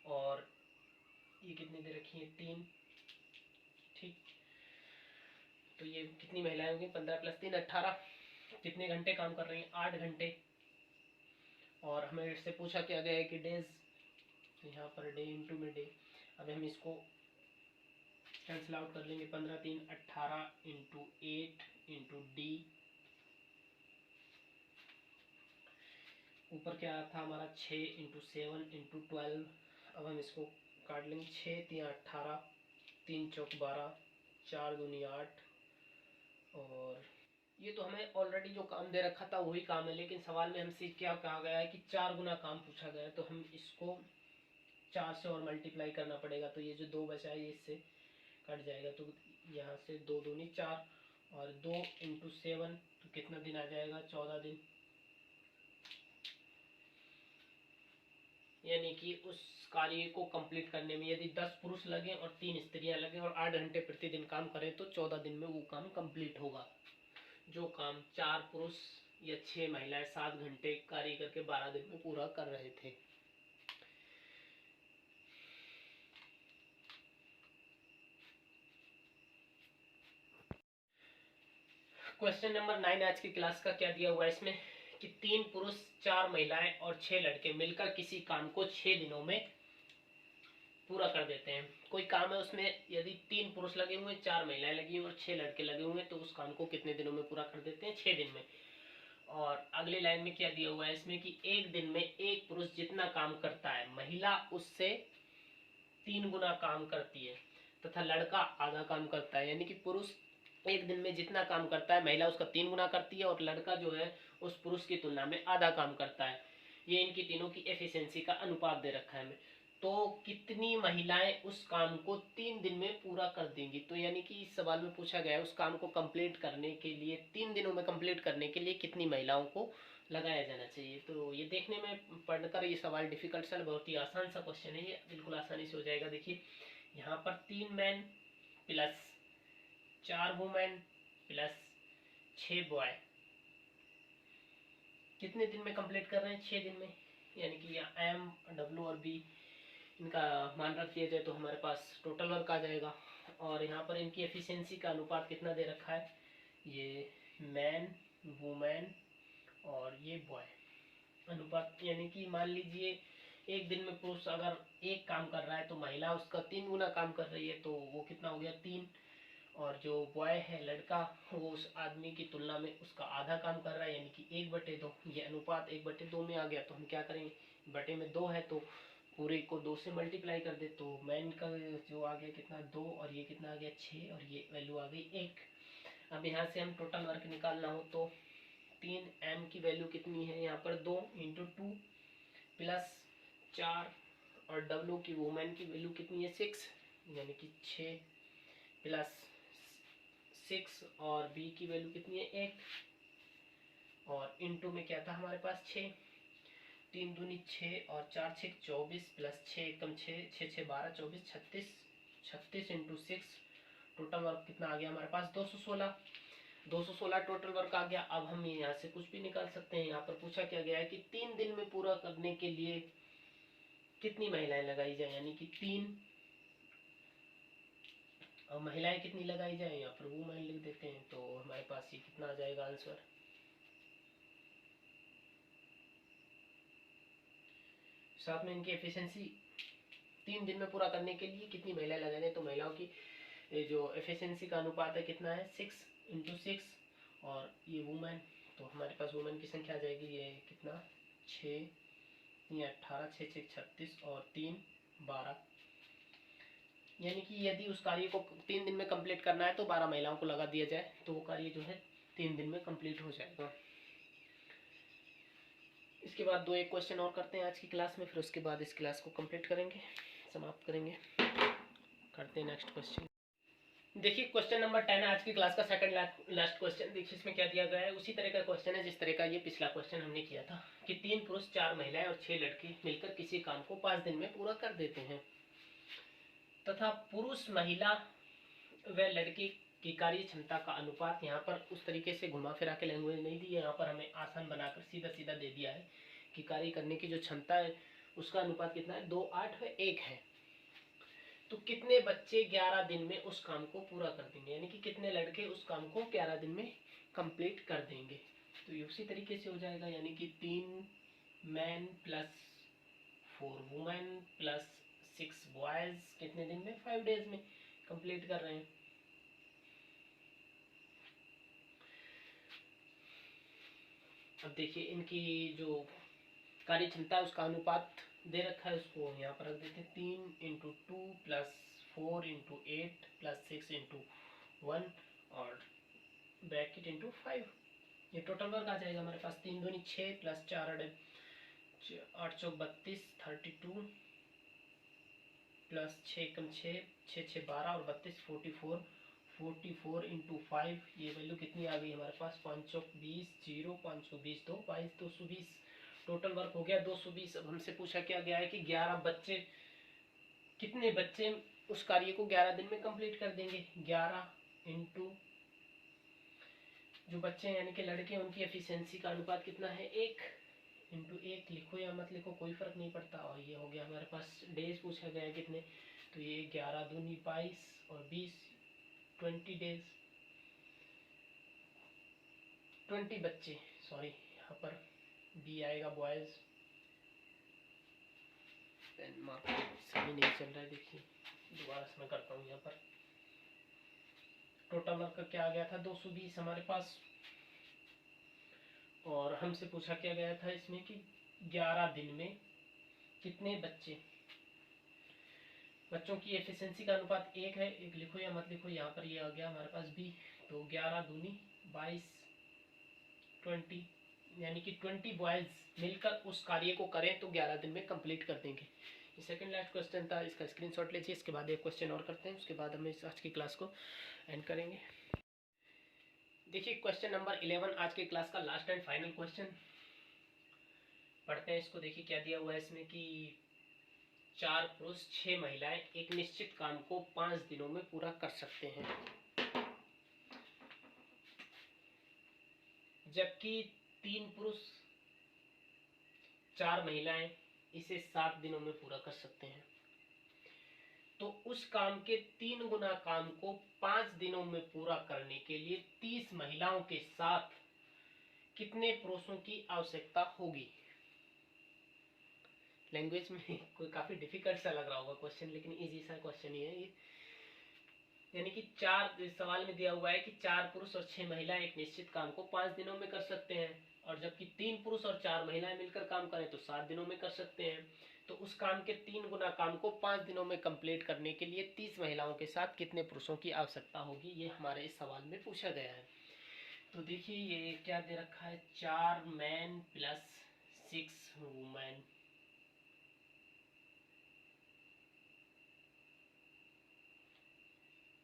और ये कितनी दे रखी है? 3। ठीक, तो ये कितनी महिलाएं होंगी? 15 + 3 18। कितने घंटे काम कर रही हैं? 8 घंटे। और हमें इससे पूछा क्या गया है कि डेज, तो यहाँ पर डे इंटू में डे। अब हम इसको कैंसिल आउट कर लेंगे। 15 × 3 = 18 × 8 × डी। ऊपर क्या था हमारा? 6 × 7 × 12। अब हम इसको काट लेंगे। 6 × 3 = 18, 3 × 4 = 12, 4 × 2 = 8 और ये तो हमें ऑलरेडी जो काम दे रखा था वही काम है, लेकिन सवाल में हमसे क्या कहा गया है कि 4 गुना काम पूछा गया है, तो हम इसको 4 से और मल्टीप्लाई करना पड़ेगा। तो ये जो 2 बचा है ये इससे कट जाएगा, तो यहाँ से 2 दूनी 4 और 2 इंटू 7, तो कितना दिन आ जाएगा, 14 दिन। यानी कि उस कार्य को कंप्लीट करने में यदि 10 पुरुष लगे और 3 स्त्रियां लगे और 8 घंटे प्रतिदिन काम करें तो 14 दिन में वो काम कंप्लीट होगा। जो काम 4 पुरुष या 6 महिलाएं 7 घंटे कार्य करके 12 दिन में पूरा कर रहे थे। क्वेश्चन नंबर 9 आज की क्लास का क्या दिया हुआ है इसमें कि 3 पुरुष 4 महिलाएं और 6 लड़के मिलकर किसी काम को 6 दिनों में पूरा कर देते हैं। कोई काम है उसमें यदि 3 पुरुष लगे हुए, 4 महिलाएं लगी हुई और 6 लड़के लगे हुए, तो उस काम को कितने दिनों में पूरा कर देते हैं, 6 दिन में। और अगली लाइन में क्या दिया हुआ है इसमें कि एक दिन में एक पुरुष जितना काम करता है महिला उससे 3 गुना काम करती है तथा लड़का आधा काम करता है। यानी कि पुरुष एक दिन में जितना काम करता है महिला उसका 3 गुना करती है और लड़का जो है उस पुरुष की तुलना में आधा काम करता है। ये इनकी तीनों की एफिशिएंसी का अनुपात दे रखा है हमें। तो कितनी महिलाएं उस काम को 3 दिन में पूरा कर देंगी। तो यानी कि इस सवाल में पूछा गया है उस काम को कंप्लीट करने के लिए 3 दिनों में कंप्लीट करने के लिए कितनी महिलाओं को लगाया जाना चाहिए। तो ये देखने में पढ़कर ये सवाल डिफिकल्ट सा, बहुत ही आसान सा क्वेश्चन है, ये बिल्कुल आसानी से हो जाएगा। देखिए यहाँ पर 3 man plus 4 women plus 6 boy कितने दिन में कंप्लीट कर रहे हैं, 6 दिन में। यानी कि यहाँ एम डब्ल्यू और बी इनका मान रख दिया जाए तो हमारे पास टोटल वर्क आ जाएगा। और यहाँ पर इनकी एफिशिएंसी का अनुपात कितना दे रखा है, ये मैन वुमेन और ये बॉय अनुपात। यानी कि मान लीजिए एक दिन में पुरुष अगर एक काम कर रहा है तो महिला उसका 3 गुना काम कर रही है, तो वो कितना हो गया 3। और जो बॉय है लड़का वो उस आदमी की तुलना में उसका आधा काम कर रहा है, यानी कि 1/2। ये अनुपात 1/2 में आ गया। तो हम क्या करेंगे, बटे में 2 है तो पूरे को 2 से मल्टीप्लाई कर दे, तो मैन का जो आ गया कितना 2 और ये कितना आ गया 6 और ये वैल्यू आ गई 1। अब यहाँ से हम टोटल वर्क निकालना हो तो 3 एम की वैल्यू कितनी है यहाँ पर 2 इंटू 2 प्लस 4 और डब्ल्यू की वुमेन की वैल्यू कितनी है 6, यानी कि 6 प्लस 6 और बी की वैल्यू कितनी है 1 और इंटू में क्या था हमारे पास 6, 3 दूनी 6 और 4 6 24 प्लस 6 एकम 6 6 6 12 24 36 36 इंटू 6 टोटल वर्क कितना आ गया हमारे पास 216 टोटल वर्क आ गया। अब हम यहाँ से कुछ भी निकाल सकते हैं। यहाँ पर पूछा क्या गया है कि 3 दिन में पूरा करने के लिए कितनी महिलाएं लगाई जाए, यानी कि 3 और महिलाएं कितनी लगाई जाए, यहाँ पर वुमेन लिख देते हैं। तो हमारे पास ये कितना आ जाएगा आंसर, साथ में इनकी एफिशिएंसी 3 दिन में पूरा करने के लिए कितनी महिलाएं लगाई, तो महिलाओं की जो एफिशिएंसी का अनुपात है कितना है 6 इंटू 6 और ये वुमेन, तो हमारे पास वुमेन की संख्या आ जाएगी ये कितना 6 या 18 6 6 36 और 3 12। यानी कि यदि उस कार्य को 3 दिन में कंप्लीट करना है तो 12 महिलाओं को लगा दिया जाए तो वो कार्य जो है 3 दिन में कंप्लीट हो जाएगा। इसके बाद 2 एक क्वेश्चन और करते हैं आज की क्लास में, फिर उसके बाद इस क्लास को कंप्लीट करेंगे, समाप्त करेंगे। करते हैं नेक्स्ट क्वेश्चन। देखिए क्वेश्चन नंबर 10 आज की क्लास का सेकंड लास्ट क्वेश्चन। देखिए इसमें क्या दिया गया है, उसी तरह का क्वेश्चन है जिस तरह का ये पिछला क्वेश्चन हमने किया था कि 3 पुरुष 4 महिलाएं और 6 लड़के मिलकर किसी काम को 5 दिन में पूरा कर देते हैं तथा पुरुष महिला व लड़की की कार्य क्षमता का अनुपात, यहाँ पर उस तरीके से घुमा फिरा के लैंग्वेज नहीं दी है, यहाँ पर हमें आसान बनाकर सीधा सीधा दे दिया है कि कार्य करने की जो क्षमता है उसका अनुपात कितना है 2 8 व 1 है। तो कितने बच्चे 11 दिन में उस काम को पूरा कर देंगे, यानी कि कितने लड़के उस काम को 11 दिन में कंप्लीट कर देंगे। तो ये उसी तरीके से हो जाएगा, यानी कि 3 man plus 4 women plus 6 boys कितने दिन में 5 डेज में कंप्लीट कर रहे हैं। अब देखिए इनकी जो कार्य क्षमता है उसका अनुपात दे रखा है, उसको यहाँ पर रख देते हैं 3 into 2 plus 4 into 8 plus 6 into 1 और ब्रैकेट इंटू 5, ये टोटल वर्क आ जाएगा हमारे पास। 3 दूनी 6 प्लस 4 8 चौक 32, 32 प्लस 6 कम 6, 6 6 12 और 32 44, 44 इंटू 5, ये वैल्यू कितनी आ गई हमारे पास 5 चौक 20, 0 520 2 22 220। टोटल वर्क हो गया 220। अब हमसे पूछा क्या गया है कि 11 बच्चे, कितने बच्चे उस कार्य को 11 दिन में कंप्लीट कर देंगे। 11 इंटू जो बच्चे हैं यानी कि लड़के, उनकी एफिशिएंसी का अनुपात कितना है 1 इंटू 1, लिखो या मत लिखो कोई फर्क नहीं पड़ता। और ये हो गया हमारे पास डेज पूछा गया है कितने, तो ये 11 दूनी 22 और 20 20 डेज, 20 बच्चे, सॉरी यहाँ पर बी आएगा बॉयज, पेन मार्क सही नहीं चल रहा है, देखिए दोबारा से मैं करता हूँ। यहाँ पर टोटल वर्क क्या आ गया था 220 हमारे पास, और हमसे पूछा क्या गया था इसमें कि 11 दिन में कितने बच्चे, बच्चों की एफिशिएंसी का अनुपात 1 है, 1 लिखो या मत लिखो, यहाँ पर ये आ गया हमारे पास बी। तो 11 दूनी 22 20, यानी कि 20 बॉयज मिलकर उस कार्य को करें तो 11 दिन में कंप्लीट कर देंगे। ये सेकंड लास्ट क्वेश्चन था, इसका स्क्रीनशॉट लीजिए। इसके बाद एक क्वेश्चन और करते हैं, उसके बाद हम इस आज की क्लास को एंड करेंगे। देखिए क्वेश्चन नंबर 11 आज के क्लास का लास्ट एंड फाइनल क्वेश्चन पढ़ते हैं इसको। देखिए क्या दिया हुआ है इसमें कि 4 पुरुष 6 महिलाएं एक निश्चित काम को 5 दिनों में पूरा कर सकते हैं, जबकि 3 पुरुष 4 महिलाएं इसे 7 दिनों में पूरा कर सकते हैं। तो उस काम के 3 गुना काम को 5 दिनों में पूरा करने के लिए 30 महिलाओं के साथ कितने पुरुषों की आवश्यकता होगी। लैंग्वेज में कोई काफी डिफिकल्ट सा लग रहा होगा क्वेश्चन, लेकिन इजी सा क्वेश्चन ही है ये। यानी कि 4 सवाल में दिया हुआ है कि 4 पुरुष और 6 महिलाएं एक निश्चित काम को 5 दिनों में कर सकते हैं, और जबकि 3 पुरुष और 4 महिलाएं मिलकर काम करें तो 7 दिनों में कर सकते हैं। तो उस काम के 3 गुना काम को 5 दिनों में कंप्लीट करने के लिए 30 महिलाओं के साथ कितने पुरुषों की आवश्यकता होगी, ये हमारे इस सवाल में पूछा गया है। तो देखिए ये क्या दे रखा है, 4 मैन प्लस 6 वुमेन,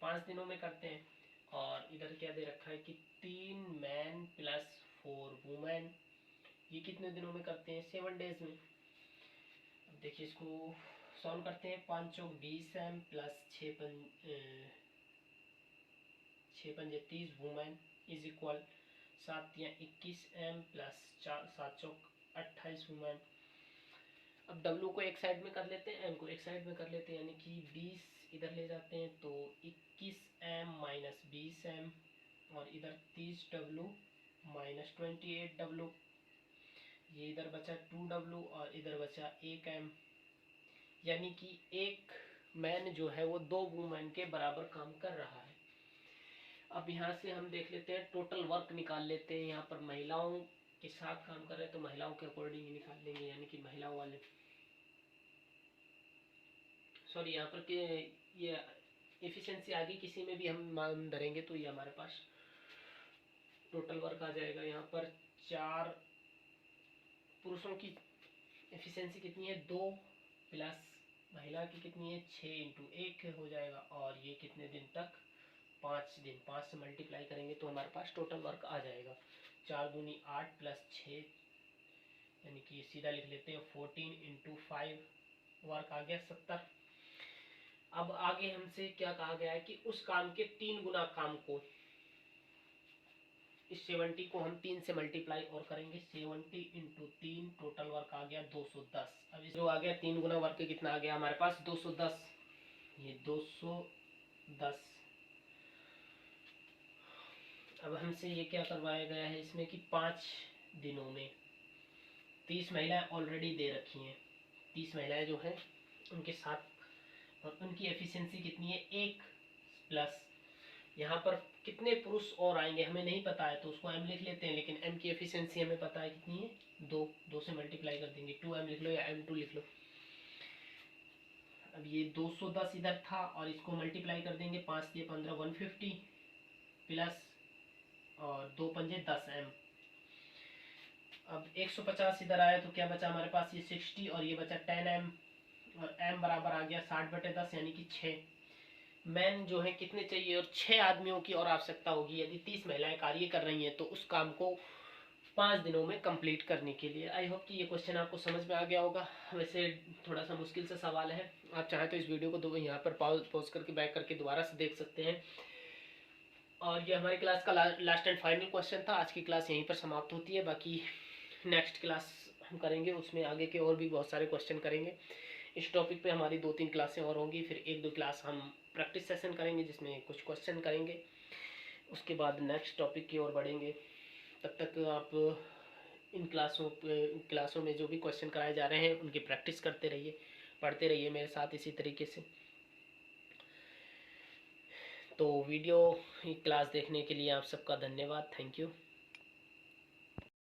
पाँच दिनों में करते हैं। और इधर क्या दे रखा है कि 3 मैन प्लस 4 वुमेन, ये कितने दिनों में करते हैं 7 डेज में। अब देखिए इसको सॉल्व करते हैं। 5 चौक 20 एम प्लस 6 पंजे 30 वुमेन इज इक्वल 7 या 21 एम प्लस 7 चौक 28 वुमेन। अब W को एक साइड में कर लेते हैं, M को एक साइड में कर लेते हैं, यानी कि 20 इधर ले जाते हैं तो 21 M माइनस 20 M, और इधर 30 W माइनस 28 W, ये इधर बचा 2 W और इधर बचा 1 M, यानी कि एक मैन जो है वो 2 वुमेन के बराबर काम कर रहा है। अब यहाँ से हम देख लेते हैं, टोटल वर्क निकाल लेते हैं। यहाँ पर महिलाओं के साथ काम कर रहे हैं तो महिलाओं के अकॉर्डिंग ही निकाल लेंगे, यानी कि महिलाओं वाले, सॉरी यहाँ पर के ये एफिशिएंसी आगे किसी में भी हम मान धरेंगे तो ये हमारे पास टोटल वर्क आ जाएगा। यहाँ पर 4 पुरुषों की एफिशिएंसी कितनी है 2 प्लस महिला की कितनी है 6 इंटू 1 हो जाएगा, और ये कितने दिन तक 5 दिन, 5 से मल्टीप्लाई करेंगे तो हमारे पास टोटल वर्क आ जाएगा 4 दूनी 8 प्लस 6, यानी कि सीधा लिख लेते हैं 14 इंटू 5, वर्क आ गया 70। अब आगे हमसे क्या कहा गया है कि उस काम के 3 गुना काम को, इस 70 को हम 3 से मल्टीप्लाई और करेंगे, 70 इंटू 3, टोटल वर्क आ गया 210। अब जो आ गया 3 गुना वर्क कितना आ गया हमारे पास 210, ये 210। अब हमसे ये क्या करवाया गया है इसमें कि 5 दिनों में 30 महिलाएं ऑलरेडी दे रखी हैं, 30 महिलाएं जो हैं उनके साथ, और उनकी एफिशिएंसी कितनी है 1 प्लस यहाँ पर कितने पुरुष और आएंगे हमें नहीं पता है तो उसको m लिख लेते हैं, लेकिन m की एफिशिएंसी हमें पता है कितनी है 2, 2 से मल्टीप्लाई कर देंगे, 2m लिख लो या m2 लिख लो। अब ये 210 इधर था और इसको मल्टीप्लाई कर देंगे, 5 से 15 150 प्लस, और 2 पंजे 10m। अब 150 इधर आया तो क्या बचा हमारे पास, ये 60 और ये बचा 10m, और m बराबर आ गया 60/10 यानी कि 6। मैन जो है कितने चाहिए, और 6 आदमियों की और आवश्यकता होगी। यदि 30 महिलाएं कार्य कर रही हैं तो उस काम को 5 दिनों में कंप्लीट करने के लिए। आई होप कि ये क्वेश्चन आपको समझ में आ गया होगा। वैसे थोड़ा सा मुश्किल सा सवाल है, आप चाहें तो इस वीडियो को यहाँ पर पॉज करके बैक करके दोबारा से देख सकते हैं। और ये हमारी क्लास का लास्ट एंड फाइनल क्वेश्चन था। आज की क्लास यहीं पर समाप्त होती है। बाकी नेक्स्ट क्लास हम करेंगे, उसमें आगे के और भी बहुत सारे क्वेश्चन करेंगे। इस टॉपिक पे हमारी 2-3 क्लासें और होंगी, फिर 1-2 क्लास हम प्रैक्टिस सेशन करेंगे जिसमें कुछ क्वेश्चन करेंगे। उसके बाद नेक्स्ट टॉपिक की ओर बढ़ेंगे। तब तक आप इन क्लासों में जो भी क्वेश्चन कराए जा रहे हैं उनकी प्रैक्टिस करते रहिए, पढ़ते रहिए मेरे साथ इसी तरीके से। तो वीडियो क्लास देखने के लिए आप सबका धन्यवाद। Thank you.